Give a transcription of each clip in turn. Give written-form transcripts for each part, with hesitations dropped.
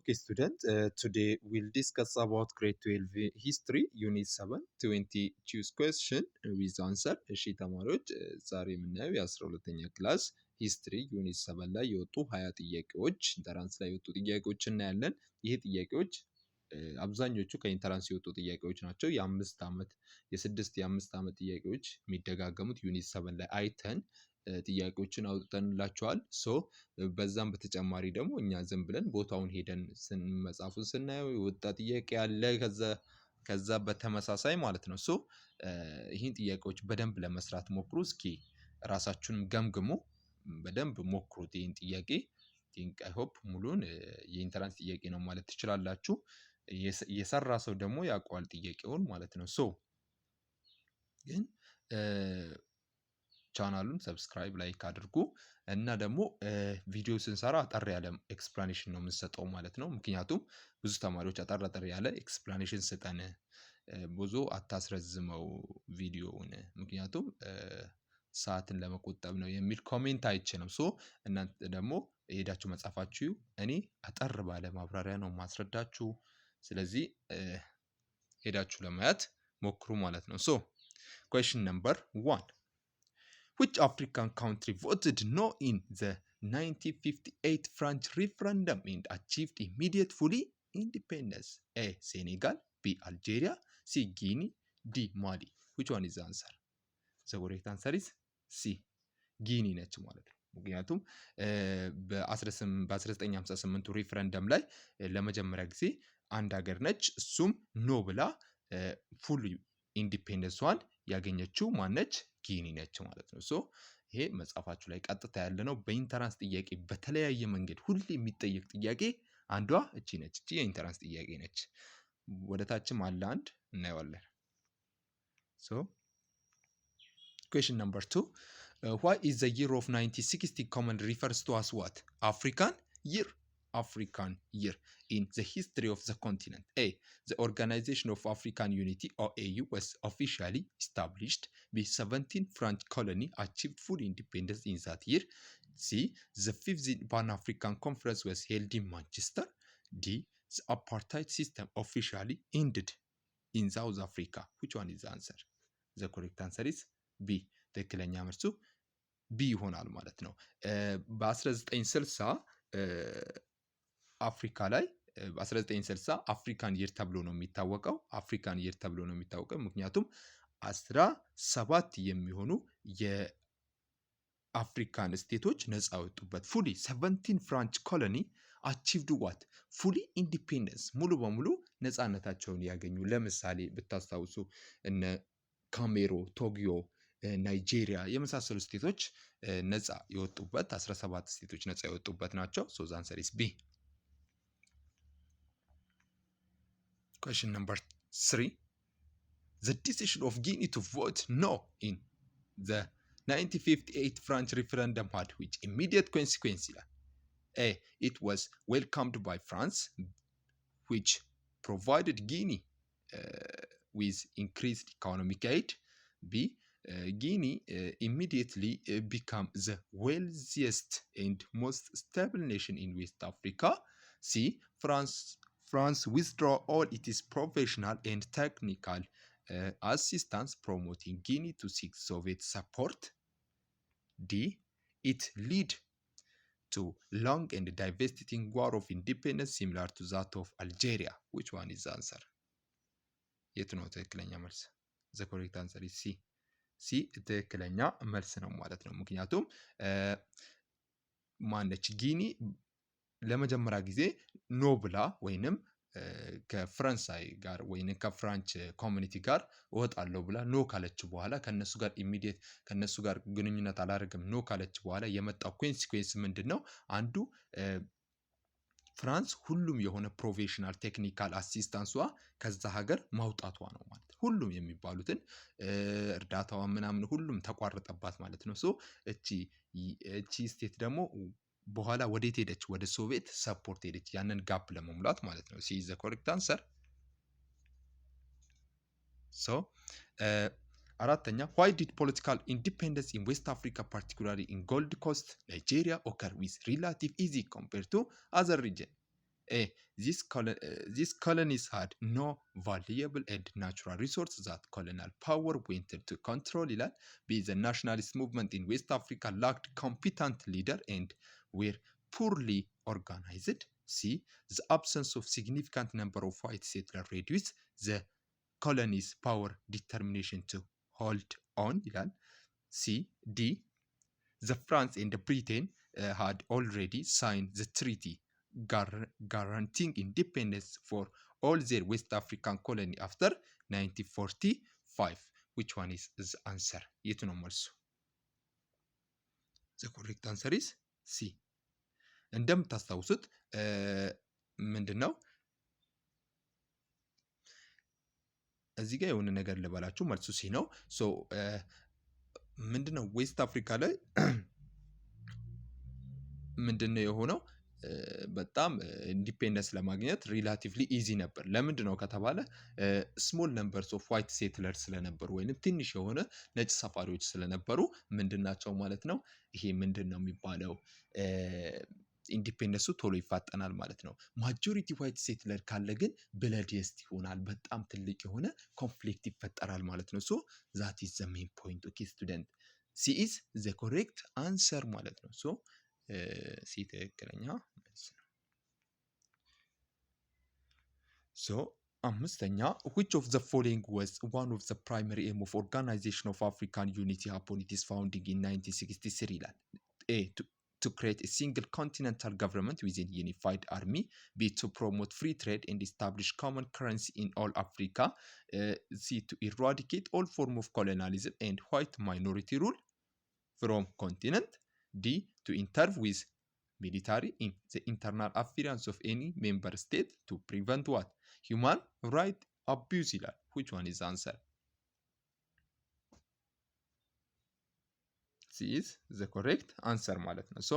Okay, student. Today we'll discuss about grade 12 history, unit 7, 20 choose question with answer. እሺ ተማሪዎች ዛሬ የምናየው የ12ኛ ክላስ ሂስትሪ ዩኒት 7 ላይ የወጡ 20 ጥያቄዎች ኢንተራንስ ላይ የወጡ ጥያቄዎች እናያለን። ይሄ ጥያቄዎች አብዛኞቹ ከኢንተራንስ የወጡ ጥያቄዎች ናቸው። የአምስት ዓመት የስድስት የአምስት ዓመት ጥያቄዎች የሚደጋገሙት ዩኒት 7 ላይ አይተን ጥያቄዎችን አውጥተንላቸዋል። በዛም በተጨማሪ ደግሞ እኛ ዝም ብለን ቦታውን ሄደን መጽሐፉን ስናየው የወጣ ጥያቄ አለ ከዛ በተመሳሳይ ማለት ነው። ይህን ጥያቄዎች በደንብ ለመስራት ሞክሩ። እስኪ ራሳችሁንም ገምግሙ፣ በደንብ ሞክሩት። ይህን ጥያቄ አይ ሆፕ ሙሉን የኢንተራንስ ጥያቄ ነው ማለት ትችላላችሁ። የሰራ ሰው ደግሞ ያውቀዋል ጥያቄውን ማለት ነው። ግን ቻናሉን ሰብስክራይብ ላይክ አድርጉ እና ደግሞ ቪዲዮ ስንሰራ አጠር ያለ ኤክስፕላኔሽን ነው የምንሰጠው ማለት ነው። ምክንያቱም ብዙ ተማሪዎች አጠር ያለ ኤክስፕላኔሽን ስጠን፣ ብዙ አታስረዝመው ቪዲዮውን፣ ምክንያቱም ሰዓትን ለመቆጠብ ነው የሚል ኮሜንት አይቼ ነው። እናንተ ደግሞ ሄዳችሁ መጻፋችሁ እኔ አጠር ባለ ማብራሪያ ነው ማስረዳችሁ። ስለዚህ ሄዳችሁ ለማየት ሞክሩ ማለት ነው። question number 1. Which African country voted no in the 1958 French referendum and achieved immediate fully independence? A. Senegal, B. Algeria, C. Guinea, D. Mali. Which one is the answer? The correct answer is C. Guinea ነች ማለት ነው። ምክንያቱም በ1958 ሪፈረንደም ላይ ለመጀመሪያ ጊዜ አንድ ሀገር ነች፣ እሱም ኖ ብላ ፉል ኢንዲፔንደንሷን ያገኘችው ማነች? ጊኒ ነች ማለት ነው። ይሄ መጽሐፋችሁ ላይ ቀጥታ ያለ ነው። በኢንተራንስ ጥያቄ በተለያየ መንገድ ሁሌ የሚጠየቅ ጥያቄ አንዷ እቺ ነች። እቺ የኢንተራንስ ጥያቄ ነች። ወደታችም አለ አንድ እናየዋለን። question number 2. Why is the year of 1960 commonly refers to as what? African year. African year in the history of the continent. A. The Organization of African Unity OAU was officially established. B. 17 French colony achieved full independence in that year. C. The 5th Pan-African Conference was held in Manchester. D. The apartheid system officially ended in South Africa. Which one is the answer? The correct answer is B. ትክክለኛ መልሱ B ይሆናል ማለት ነው። በ1960 አፍሪካ ላይ በ1960 አፍሪካን ይር ተብሎ ነው የሚታወቀው። አፍሪካን ይር ተብሎ ነው የሚታወቀው ምክንያቱም 17 የሚሆኑ የአፍሪካን ስቴቶች ነፃ ወጡበት። ፉሊ 17 ፍራንች ኮሎኒ አቺቭድ ዋት? ፉሊ ኢንዲፔንደንስ፣ ሙሉ በሙሉ ነፃነታቸውን ያገኙ። ለምሳሌ ብታስታውሱ እነ ካሜሮ፣ ቶጊዮ፣ ናይጄሪያ የመሳሰሉ ስቴቶች ነፃ የወጡበት 17 ስቴቶች ነፃ የወጡበት ናቸው። ሶ ዘ አንሰር ኢዝ ቢ። question number 3. The decision of Guinea to vote no in the 1958 French referendum had which immediate consequence? A. It was welcomed by France, which provided Guinea with increased economic aid. B. Guinea immediately became the wealthiest and most stable nation in West Africa. C. France withdraw all its professional and technical assistance, promoting Guinea to seek Soviet support. D. It led to long and devastating war of independence similar to that of Algeria. Which one is the answer? የቱ ነው ትክክለኛ መልስ? The correct answer is C. C ትክክለኛ መልስ ነው ማለት ነው። ምክንያቱም ማነች ጊኒ ለመጀመሪያ ጊዜ ኖ ብላ ወይንም ከፈረንሳይ ጋር ወይንም ከፍራንች ኮሚኒቲ ጋር እወጣለሁ ብላ ኖ ካለች በኋላ ከነሱ ጋር ግንኙነት አላደርግም ኖ ካለች በኋላ የመጣው ኮንሲኩዌንስ ምንድነው? አንዱ ፍራንስ ሁሉም የሆነ ፕሮፌሽናል ቴክኒካል አሲስታንሷ ከዛ ሀገር ማውጣቷ ነው ማለት ነው። ሁሉም የሚባሉትን እርዳታዋ ምናምን ሁሉም ተቋረጠባት ማለት ነው። እቺ ስቴት ደግሞ በኋላ ወዴት ሄደች? ወደ ሶቪየት ሰፖርት ሄደች፣ ያንን ጋፕ ለመሙላት ማለት ነው። ሲ ኢዝ ዘ ኮሬክት አንሰር። አራተኛ why did political independence in West Africa, particularly in Gold Coast, Nigeria, occur with relative ease compared to other region? A. these colonies had no valuable and natural resources that colonial power wanted to control ይላል። B. The nationalist movement in West Africa lacked competent leader and were poorly organized. C. The absence of significant number of white settlers reduced the colonies' power determination to hold on ይላል። C. D. The France and Britain had already signed the treaty guaranteeing independence for all their West African colony after 1945. Which one is the answer? የቱ ነው መልሱ? The correct answer is C. እንደምታስታውሱት ምንድን ነው እዚህ ጋር የሆነ ነገር ልበላችሁ፣ መልሱ ሲ ነው። ሶ ምንድን ነው ዌስት አፍሪካ ላይ ምንድን ነው የሆነው በጣም ኢንዲፔንደንስ ለማግኘት ሪላቲቭሊ ኢዚ ነበር። ለምንድን ነው ከተባለ ስሞል ነምበርስ ኦፍ ዋይት ሴትለርስ ስለነበሩ ወይንም ትንሽ የሆነ ነጭ ሰፋሪዎች ስለነበሩ ምንድናቸው ማለት ነው ይሄ ምንድን ነው የሚባለው ኢንዲፔንደንሱ ቶሎ ይፋጠናል ማለት ነው። ማጆሪቲ ዋይት ሴትለር ካለ ግን ብለድየስት ይሆናል፣ በጣም ትልቅ የሆነ ኮንፍሊክት ይፈጠራል ማለት ነው። ሶ ዛት ኢዝ ዘ ሜን ፖይንት። ኦኬ ስቱደንት ሲ ኢዝ ዘ ኮሬክት አንሰር ማለት ነው። ሶ ሲ ትክክለኛ መልስ ነው። ሶ አምስተኛ which of the following was one of the primary aim of Organization of African Unity upon its founding in 1963 ይላል። A. To create a single continental government with a unified army. B. To promote free trade and establish common currency in all Africa. C. To eradicate all form of colonialism and white minority rule from continent. D. To intervene with military in the internal affairs of any member state to prevent what? Human right abuse ይላል። Which one is the answer? C is the correct answer ማለት ነው። ሶ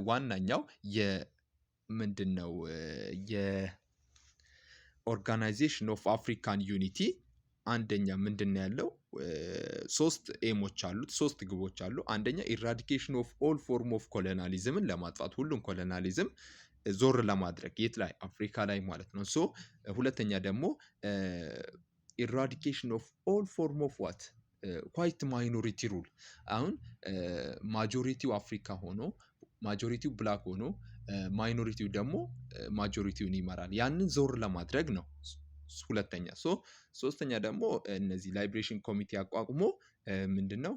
ዋናኛው የምንድነው የኦርጋናይዜሽን ኦፍ አፍሪካን ዩኒቲ አንደኛ ምንድነው ያለው ሶስት ኤሞች አሉት፣ ሶስት ግቦች አሉ። አንደኛ ኢራዲኬሽን ኦፍ ኦል ፎርም ኦፍ ኮሎናሊዝምን ለማጥፋት ሁሉም ኮሎናሊዝም ዞር ለማድረግ የት ላይ አፍሪካ ላይ ማለት ነው። ሶ ሁለተኛ ደግሞ ኢራዲኬሽን ኦፍ ኦል ፎርም ኦፍ ዋት ዋይት ማይኖሪቲ ሩል። አሁን ማጆሪቲው አፍሪካ ሆኖ ማጆሪቲው ብላክ ሆኖ ማይኖሪቲው ደግሞ ማጆሪቲውን ይመራል። ያንን ዞር ለማድረግ ነው ሁለተኛ። ሶስተኛ ደግሞ እነዚህ ላይብሬሽን ኮሚቴ አቋቁሞ ምንድነው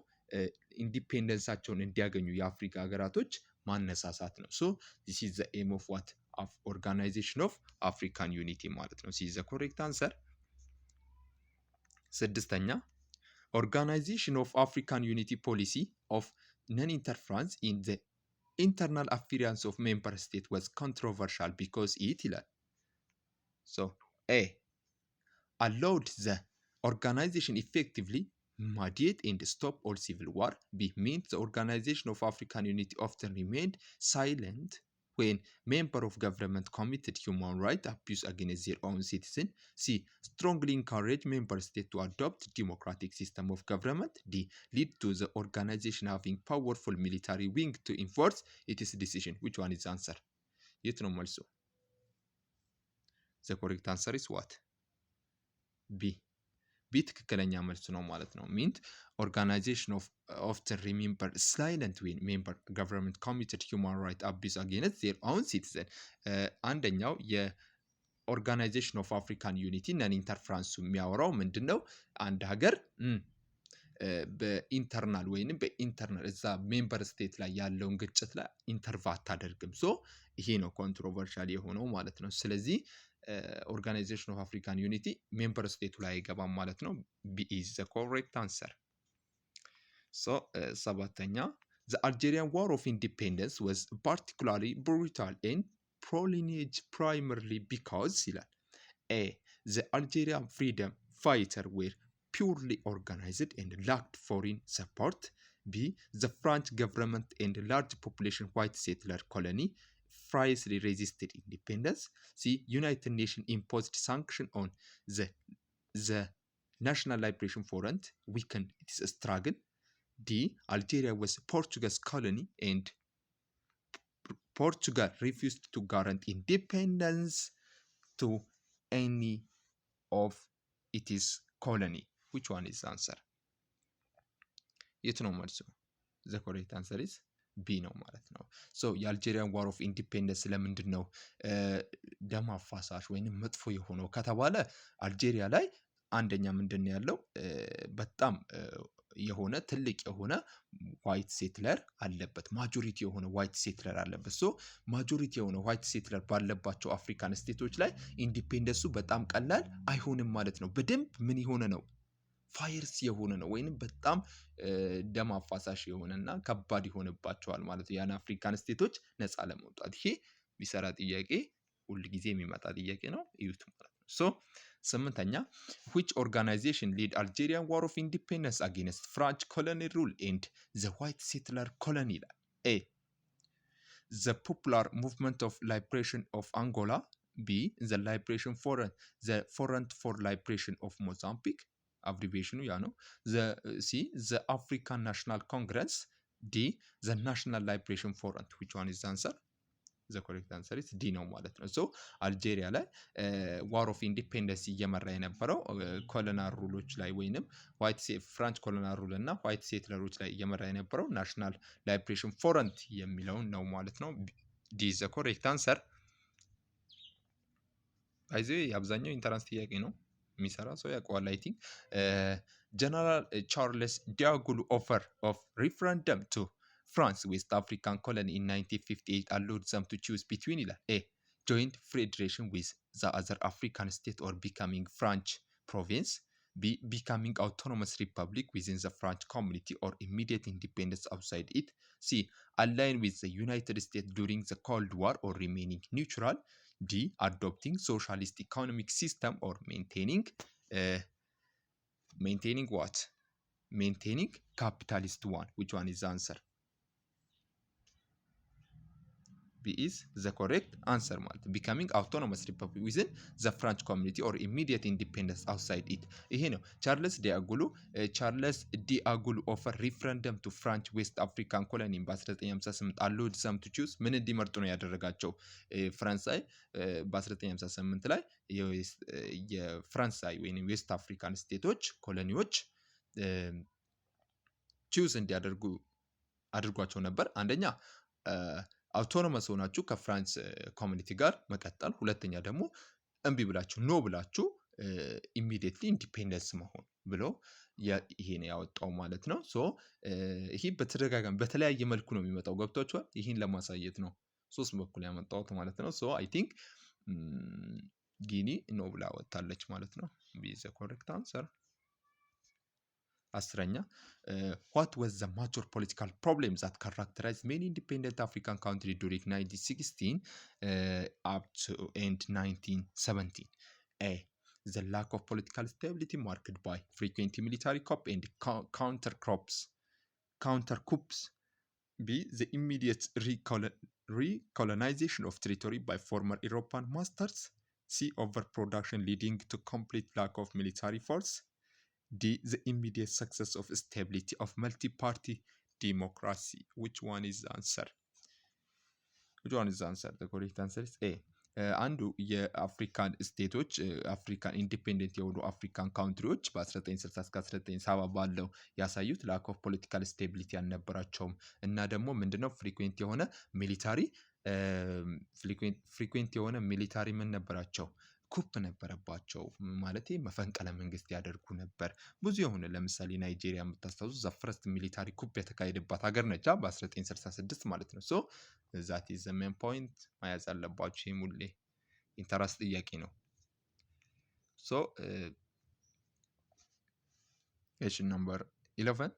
ኢንዲፔንደንሳቸውን እንዲያገኙ የአፍሪካ ሀገራቶች ማነሳሳት ነው። ሶ this is the aim of what of organization of African unity ማለት ነው። this is the correct answer። ስድስተኛ Organization of African Unity Policy of non-interference in the internal affairs of member state was controversial because it ይላል። So A. allowed the organization effectively mediate and stop all civil war. B. meant the Organization of African Unity often remained silent when member of government committed human rights abuse against their own citizens. C. strongly encourage member states to adopt democratic system of government. D. lead to the organization having powerful military wing to enforce its decision. Which one is the answer? የት ነው መልሱ? The correct answer is what? B. B ትክክለኛ መልስ ነው ማለት ነው። ሚንት ኦርጋናይዜሽን ኦፍ ኦፍተን ሪሜምበር ሳይለንት ዌን ሜምበር ገቨርንመንት ኮሚትድ ሁማን ራይት አቢዝ አጌንስት ዜር ኦውን ሲቲዘን። አንደኛው የኦርጋናይዜሽን ኦፍ አፍሪካን ዩኒቲ ነን ኢንተርፍራንሱ የሚያወራው ምንድን ነው? አንድ ሀገር በኢንተርናል ወይንም በኢንተርናል እዛ ሜምበር ስቴት ላይ ያለውን ግጭት ላይ ኢንተርቫ አታደርግም። ሶ ይሄ ነው ኮንትሮቨርሻል የሆነው ማለት ነው። ስለዚህ ኦርጋናይዜሽን ኦፍ አፍሪካን ዩኒቲ ሜምበር ስቴቱ ላይ አይገባም ማለት ነው። ቢ ኢዝ ዘ ኮሬክት አንሰር። ሶ ሰባተኛ the Algerian War of Independence was particularly brutal and prolonged primarily because ይላል። A. the Algerian freedom fighters were purely organized and lacked foreign support. B. the French government and large population white settler colony fiercely resisted independence. C. United Nations imposed sanctions on the National Liberation Front, weakened its struggle. D. Algeria was Portugal's colony and Portugal refused to guarantee independence. to any of its colony. Which one is the answer? የቱ ነው መልሱ? the correct answer is ቢ ነው ማለት ነው። ሶ የአልጄሪያን ዋር ኦፍ ኢንዲፔንደንስ ለምንድን ነው ደም አፋሳሽ ወይንም መጥፎ የሆነው ከተባለ አልጄሪያ ላይ አንደኛ ምንድን ነው ያለው በጣም የሆነ ትልቅ የሆነ ዋይት ሴትለር አለበት። ማጆሪቲ የሆነ ዋይት ሴትለር አለበት። ሶ ማጆሪቲ የሆነ ዋይት ሴትለር ባለባቸው አፍሪካን ስቴቶች ላይ ኢንዲፔንደንሱ በጣም ቀላል አይሆንም ማለት ነው። በደንብ ምን የሆነ ነው ፋየርስ የሆነ ነው ወይንም በጣም ደም አፋሳሽ የሆነና ከባድ ይሆንባቸዋል ማለት ነው ያን አፍሪካን ስቴቶች ነፃ ለመውጣት። ይሄ ቢሰራ ጥያቄ ሁል ጊዜ የሚመጣ ጥያቄ ነው እዩት ማለት ነው። ሶ ስምንተኛ which organization lead Algerian war of independence against French colonial rule and the white settler colony? A. The Popular Movement of Liberation of Angola. B. The Liberation Front, the Front for Liberation of Mozambique. Abbreviation ያ ነው። C. The African National Congress. D. The National Liberation Front. Which one is the answer? The correct answer is D ነው ማለት ነው። ሶ አልጄሪያ ላይ ዋር ኦፍ ኢንዲፔንደንስ እየመራ የነበረው ኮሎናል ሩሎች ላይ ወይንም ፍራንች ኮሎናል ሩል እና ዋይት ሴትለሮች ላይ እየመራ የነበረው ናሽናል ላይብሬሽን ፍሮንት የሚለውን ነው ማለት ነው። ዲ ዘ ኮሬክት አንሰር። አይዚ አብዛኛው ኢንተራንስ ጥያቄ ነው የሚሰራ ሰው ያውቀዋል። አይ ቲንክ ጀነራል ቻርልስ ዲያጉሉ ኦፈር ኦፍ ሪፍረንደም ቱ France West African colony in 1958 allowed them to choose between A. Joint federation with the other African state or becoming French province. B. Becoming autonomous republic within the French community or immediate independence outside it. C. Align with the United States during the Cold War or remaining neutral. D. Adopting socialist economic system or maintaining what? Maintaining capitalist one. Which one is the answer? B is the correct answer ማለት becoming autonomous republic within the French community or immediate independence outside it። ይሄ ነው ቻርልስ ዲአጉሉ ኦፈር ሪፍረንደም ቱ ፍራንች ዌስት አፍሪካን ኮሎኒ በ1958 allowed them to choose ምን እንዲመርጡ ነው ያደረጋቸው። ፈረንሳይ በ1958 ላይ የፈረንሳይ ወይም ዌስት አፍሪካን ስቴቶች ኮሎኒዎች ቹዝ እንዲያደርጉ አድርጓቸው ነበር። አንደኛ አውቶኖመስ ሆናችሁ ከፍራንስ ኮሚኒቲ ጋር መቀጠል፣ ሁለተኛ ደግሞ እምቢ ብላችሁ ኖ ብላችሁ ኢሚዲየትሊ ኢንዲፔንደንስ መሆን ብሎ ይሄን ያወጣው ማለት ነው። ሶ ይሄ በተደጋጋሚ በተለያየ መልኩ ነው የሚመጣው ገብቷችኋል። ይሄን ለማሳየት ነው ሶስት በኩል ያመጣሁት ማለት ነው። ሶ አይ ቲንክ ጊኒ ኖ ብላ ወጣለች ማለት ነው። ቢ ዘ ኮሬክት አንሰር። አስረኛ what was the major political problem that characterized many independent African countries during 1916 up to end 1917? A. The lack of political stability marked by frequent military coup and counter coups. B. The immediate recolonization of territory by former European masters. C. Overproduction leading to complete lack of military force. D. The immediate success of stability of multi-party democracy. Which one is the answer? The correct answer is A. አንዱ የአፍሪካን ስቴቶች አፍሪካን ኢንዲፔንደንት የሆኑ አፍሪካን ካውንትሪዎች በ1960 እስከ 1970 ባለው ያሳዩት ላክ ኦፍ ፖለቲካል ስቴቢሊቲ አልነበራቸውም እና ደግሞ ምንድነው ፍሪኩዌንት የሆነ ሚሊታሪ ምን ነበራቸው ኩፕ ነበረባቸው ማለት መፈንቅለ መንግስት ያደርጉ ነበር። ብዙ የሆነ ለምሳሌ ናይጄሪያ የምታስታውሱ ዘፈረስት ሚሊታሪ ኩፕ የተካሄደባት ሀገር ነች በ1966 ማለት ነው። ሶ ዛት ኢዝ ዘ ሜን ፖይንት መያዝ አለባችሁ። ይሄ ሙሌ ኢንተረስት ጥያቄ ነው። ሶ question number 11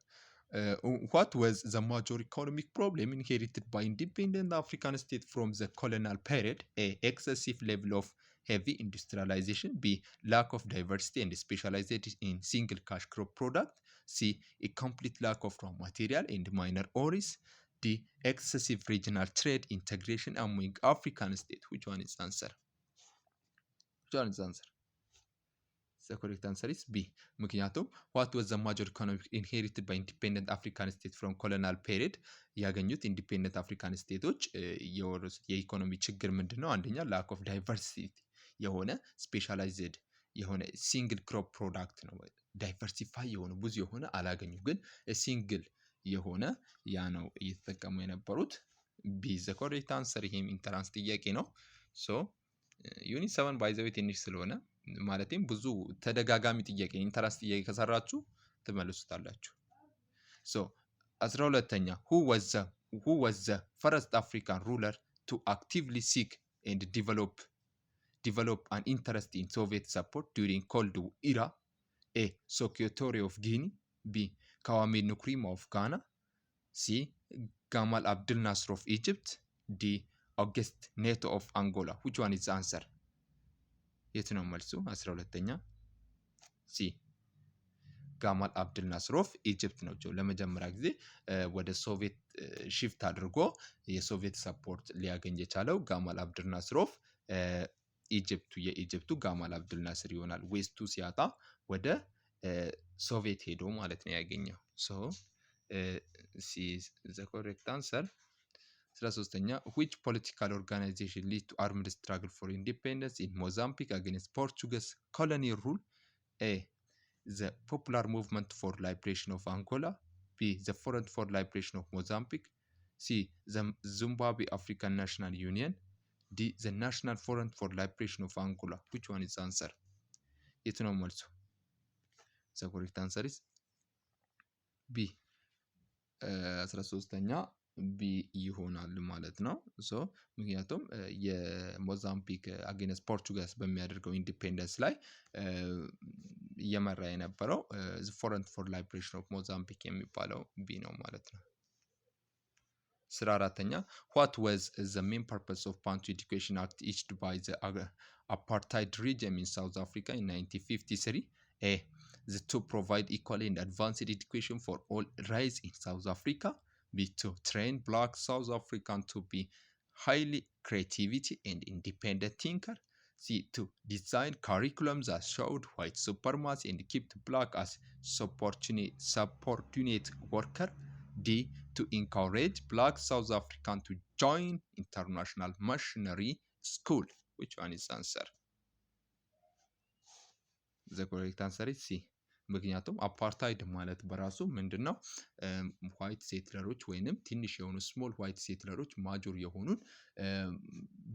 what was the major economic problem inherited by independent African states from the colonial period? A. Excessive level of heavy industrialization. B. Lack of diversity and specialization in single cash crop product. C. A complete lack of raw material and minor ores. D. Excessive regional trade integration among African states. Which one is the answer? The correct answer is B. ምክንያቱም what was the major economic inherited by independent African states from colonial period ያገኙት ኢንዲፔንደንት አፍሪካን ስቴቶች የወረሱት የኢኮኖሚ ችግር ምንድነው? አንደኛ lack of diversity የሆነ ስፔሻላይዝድ የሆነ ሲንግል ክሮፕ ፕሮዳክት ነው። ዳይቨርሲፋይ የሆነ ብዙ የሆነ አላገኙም፣ ግን ሲንግል የሆነ ያ ነው እየተጠቀሙ የነበሩት። ቢ ዘ ኮሬክት አንሰር። ይሄም ኢንተራንስ ጥያቄ ነው። ሶ ዩኒት 7 ባይ ዘ ዌይ ትንሽ ስለሆነ ማለትም ብዙ ተደጋጋሚ ጥያቄ ኢንተራንስ ጥያቄ ከሰራችሁ ትመልሱታላችሁ። ሶ 12ኛ who was the first African ruler to actively seek and develop an interest in Soviet support during Cold Era? A. Sékou Touré of Guinea. B. Kwame Nkrumah of Ghana. C. Gamal Abdel Nasser of Egypt. D. Auguste Neto of Angola. Which one is the answer? የት ነው መልሱ? 12ኛ ሲ ጋማል አብድል ናስር ኦፍ ኢጅፕት ነው። ለመጀመሪያ ጊዜ ወደ ሶቪየት ሽፍት አድርጎ የሶቪየት ሰፖርት ሊያገኝ የቻለው ጋማል አብድል ናስር ኦፍ የኢጅፕቱ ጋማል አብድል ናስር ይሆናል። ዌስቱ ሲያጣ ወደ ሶቪየት ሄዶ ማለት ነው ያገኘው። ሶ ሲ ዘ ኮሬክት አንሰር። 13ኛ which political organization lead to armed struggle for independence in Mozambique against Portuguese colonial rule? A. The Popular Movement for Liberation of Angola. B. The Front for Liberation of Mozambique. C. The Zimbabwe African National Union. D. The National Front for Liberation of Angola. Which one is the answer? የት ነው መልሱ? The correct answer is B. 13ኛ ቢ ይሆናል ማለት ነው። ሶ ምክንያቱም የሞዛምቢክ አጌንስት ፖርቹጋልስ በሚያደርገው ኢንዲፔንደንስ ላይ እየመራ የነበረው ፍሮንት ፎር ላይብሬሽን ኦፍ ሞዛምቢክ የሚባለው ቢ ነው ማለት ነው። 14ኛ what was the main purpose of Bantu Education Act issued by the apartheid regime in South Africa in 1953? A. To provide equal and advanced education for all races in South Africa. B. To train black South Africans to be highly creativity and independent thinker. C. To design curriculums that showed white supremacy and kept black as subordinate worker. D. To encourage black South Africans to join international missionary school. Which one is the answer? The correct answer is C. ምክንያቱም አፓርታይድ ማለት በራሱ ምንድን ነው? ዋይት ሴትለሮች ወይንም ትንሽ የሆኑ ስሞል ዋይት ሴትለሮች ማጆር የሆኑን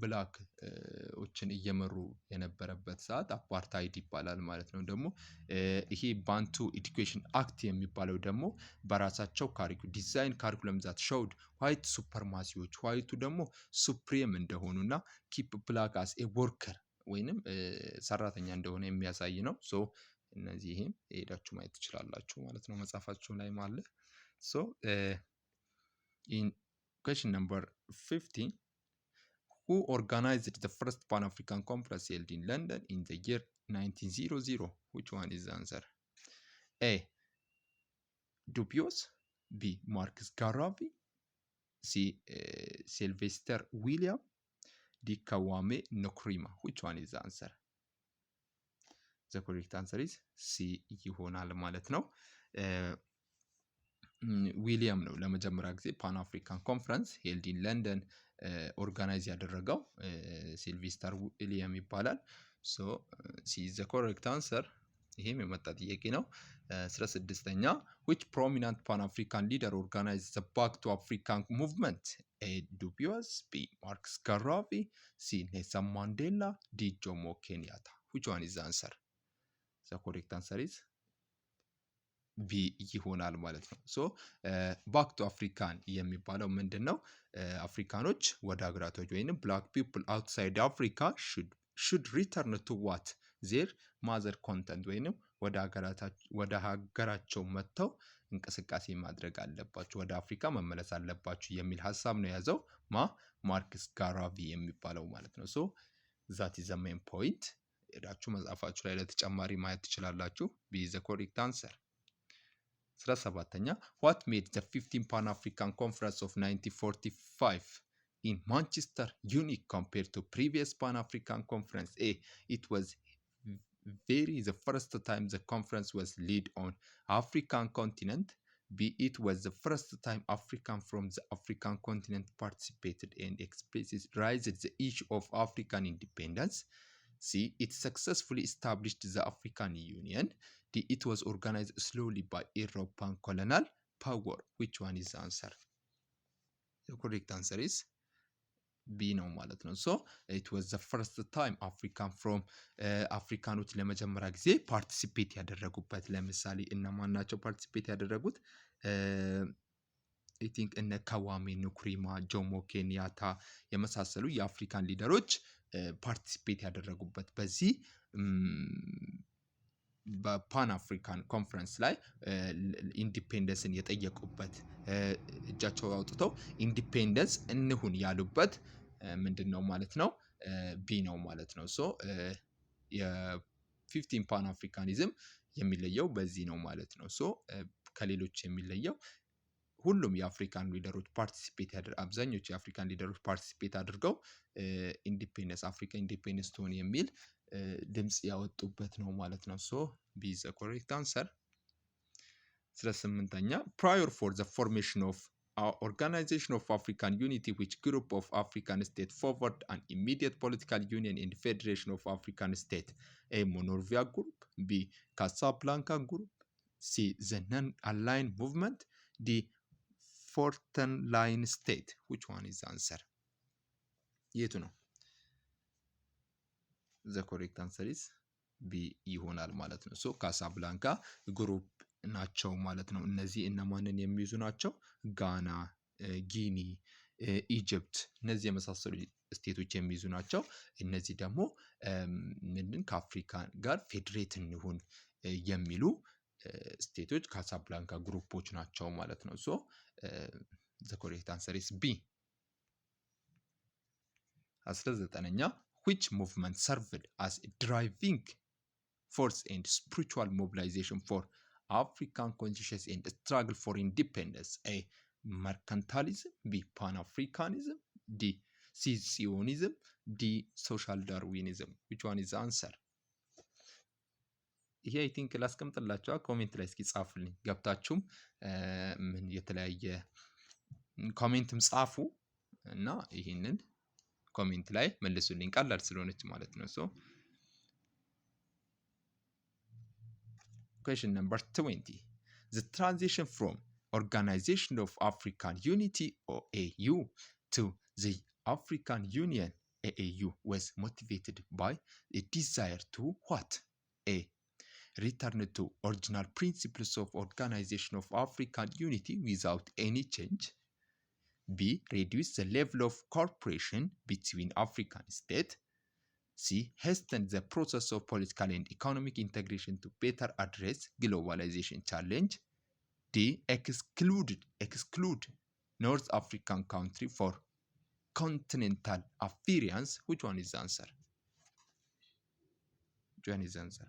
ብላክዎችን እየመሩ የነበረበት ሰዓት አፓርታይድ ይባላል ማለት ነው። ደግሞ ይሄ ባንቱ ኤዱኬሽን አክት የሚባለው ደግሞ በራሳቸው ዲዛይን ካሪኩለም ዛት ሾውድ ዋይት ሱፐርማሲዎች ዋይቱ ደግሞ ሱፕሪም እንደሆኑና ኪፕ ብላክ አስ ኤ ወርከር ወይንም ሰራተኛ እንደሆነ የሚያሳይ ነው። ሶ እነዚህም ሄዳችሁ ማየት ትችላላችሁ ማለት ነው፣ መጽሐፋችሁ ላይ ማለት። ሶ ኢን question number 15 who organized the first Pan-African conference held in London in the year 1900? Which one is the answer? A. Dubious. B. Marcus Garvey. C. Sylvester William. D. Kwame Nkrumah. Which one is the answer? The correct answer is C ይሆናል ማለት ነው። ዊሊያም ነው ለመጀመሪያ ጊዜ ፓን አፍሪካን ኮንፈረንስ ሄልድ ኢን ለንደን ኦርጋናይዝ ያደረገው፣ ሲልቬስተር ዊሊያም ይባላል። ሶ ሲ ዘ ኮሬክት አንሰር። ይሄም የመጣ ጥያቄ ነው። 16ኛ which prominent pan-african leader organized the back to African movement? A. Dubious. B. Marcus Garvey. C. Nelson Mandela. D. Jomo Kenyatta. Which one is the answer? The correct answer is ቢ ይሆናል ማለት ነው። ሶ ባክ ቱ አፍሪካን የሚባለው ምንድን ነው? አፍሪካኖች ወደ ሀገራቶች ወይንም ብላክ ፒፕል አውትሳይድ አፍሪካ ሹድ ሪተርን ቱ ዋት ዜር ማዘር ኮንተንት ወይንም ወደ ሀገራቸው መጥተው እንቅስቃሴ ማድረግ አለባቸው፣ ወደ አፍሪካ መመለስ አለባቸው የሚል ሀሳብ ነው የያዘው ማርክስ ጋራቪ የሚባለው ማለት ነው። ሶ ዛት ኢዝ ዘ ሜን ፖይንት። ሄዳችሁ መጽሐፋችሁ ላይ ለተጨማሪ ማየት ትችላላችሁ። ቢ ዘ ኮሬክት አንሰር። 17ኛ what made the 15th Pan-African Conference of 1945 in Manchester unique compared to previous Pan-African Conference? A. It was the first time the conference was led on African continent. B. It was the first time African from the African continent participated and raised the issue of African independence. See, it successfully established the African Union. It was organized slowly by European colonial power. Which one is the answer? The correct answer is ቢ ነው ማለት ነው። ሶ ኢት ዋዝ ዘ ፈርስት ታይም አፍሪካኖች ለመጀመሪያ ጊዜ ፓርቲሲፔት ያደረጉበት። ለምሳሌ እነማን ናቸው ፓርቲሲፔት ያደረጉት? አይ ቲንክ እነ ካዋሜ ንኩሪማ፣ ጆሞ ኬንያታ የመሳሰሉ የአፍሪካን ሊደሮች ፓርቲሲፔት ያደረጉበት በዚህ በፓን አፍሪካን ኮንፈረንስ ላይ ኢንዲፔንደንስን የጠየቁበት እጃቸው አውጥተው ኢንዲፔንደንስ እንሁን ያሉበት ምንድን ነው ማለት ነው? ቢ ነው ማለት ነው። ሶ የ15 ፓን አፍሪካኒዝም የሚለየው በዚህ ነው ማለት ነው። ሶ ከሌሎች የሚለየው ሁሉም የአፍሪካን ሊደሮች አብዛኞቹ የአፍሪካን ሊደሮች ፓርቲሲፔት አድርገው ኢንዲፔንደንስ አፍሪካ ኢንዲፔንደንስ ትሆን የሚል ድምጽ ያወጡበት ነው ማለት ነው። ሶ ቢ ኢዝ ዘ ኮሬክት አንሰር። ስለ ስምንተኛ prior for the formation of Organization of African Unity, which group of African states forward an immediate political union in the Federation of African States? A. Monrovia Group, B. Casablanca Group, C. The Non-Aligned Movement, D. Fourten Line State. Which one is the answer? የቱ ነው? The correct answer is B ይሆናል ማለት ነው። ሶ ካሳብላንካ ግሩፕ ናቸው ማለት ነው። እነዚህ እነማንን የሚይዙ ናቸው? ጋና፣ ጊኒ፣ ኢጅፕት እነዚህ የመሳሰሉ ስቴቶች የሚይዙ ናቸው። እነዚህ ደግሞ ምንድን ከአፍሪካ ጋር ፌዴሬት እንሁን የሚሉ ስቴቶች ካሳብላንካ ግሩፖች ናቸው ማለት ነው። ሶ the correct answer is B. 19ኛ which movement served as a driving force and spiritual mobilization for African consciousness and struggle for independence? A. Mercantilism, B. Pan-Africanism, D. Secessionism, D. Social Darwinism. Which one is the answer? ይሄ አይ ቲንክ ላስቀምጥላችኋል ኮሜንት ላይ እስኪ ጻፉልኝ። ገብታችሁም ምን የተለያየ ኮሜንትም ጻፉ እና ይሄንን ኮሜንት ላይ መልሱልኝ። ቀላል ስለሆነች ማለት ነው። ሶ question number 20. The transition from Organization of African Unity OAU to the African Union AAU was motivated by a desire to what? A. Return to original principles of Organization of African Unity without any change. B. Reduce the level of cooperation between African states. C. Hasten the process of political and economic integration to better address globalization challenge. D. Exclude North African country for continental affiliance. Which one is the answer? Which one is the answer?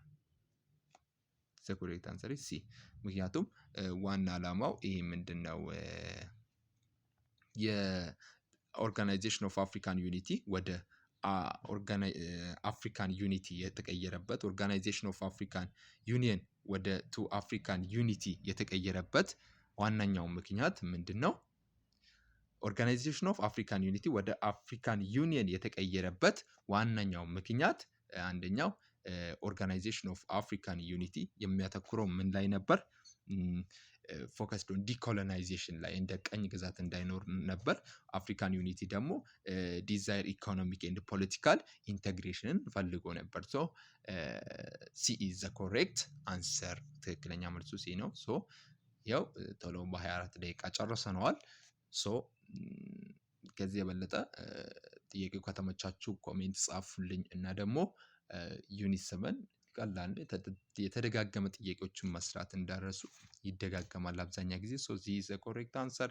The correct answer is C. ምክንያቱም ዋና ዓላማው ይሄ ምንድነው? የኦርጋናይዜሽን ኦፍ አፍሪካን ዩኒቲ ወደ አፍሪካን ዩኒቲ የተቀየረበት ኦርጋናይዜሽን ኦፍ አፍሪካን ዩኒየን ወደ ቱ አፍሪካን ዩኒቲ የተቀየረበት ዋናኛው ምክንያት ምንድነው? ኦርጋናይዜሽን ኦፍ አፍሪካን ዩኒቲ ወደ አፍሪካን ዩኒየን የተቀየረበት ዋናኛው ምክንያት አንደኛው ኦርጋናይዜሽን ኦፍ አፍሪካን ዩኒቲ የሚያተኩረው ምን ላይ ነበር? ፎከስድ ኦን ዲኮሎናይዜሽን ላይ እንደ ቀኝ ግዛት እንዳይኖር ነበር። አፍሪካን ዩኒቲ ደግሞ ዲዛይር ኢኮኖሚክ ኤንድ ፖለቲካል ኢንቴግሬሽንን ፈልጎ ነበር። ሶ ሲ ኢዝ ዘ ኮሬክት አንሰር። ትክክለኛ መልሱ ሲ ነው። ሶ ያው ቶሎ በ24 ደቂቃ ጨርሰነዋል። ሶ ከዚህ የበለጠ ጥያቄው ከተመቻችሁ ኮሜንት ጻፉልኝ እና ደግሞ ዩኒት 7 ቀላል የተደጋገመ ጥያቄዎችን መስራት እንዳረሱ ይደጋገማል አብዛኛ ጊዜ። ሶ ዚ ኢዝ ዘ ኮሬክት አንሰር።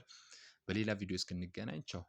በሌላ ቪዲዮ እስክንገናኝ ቻው።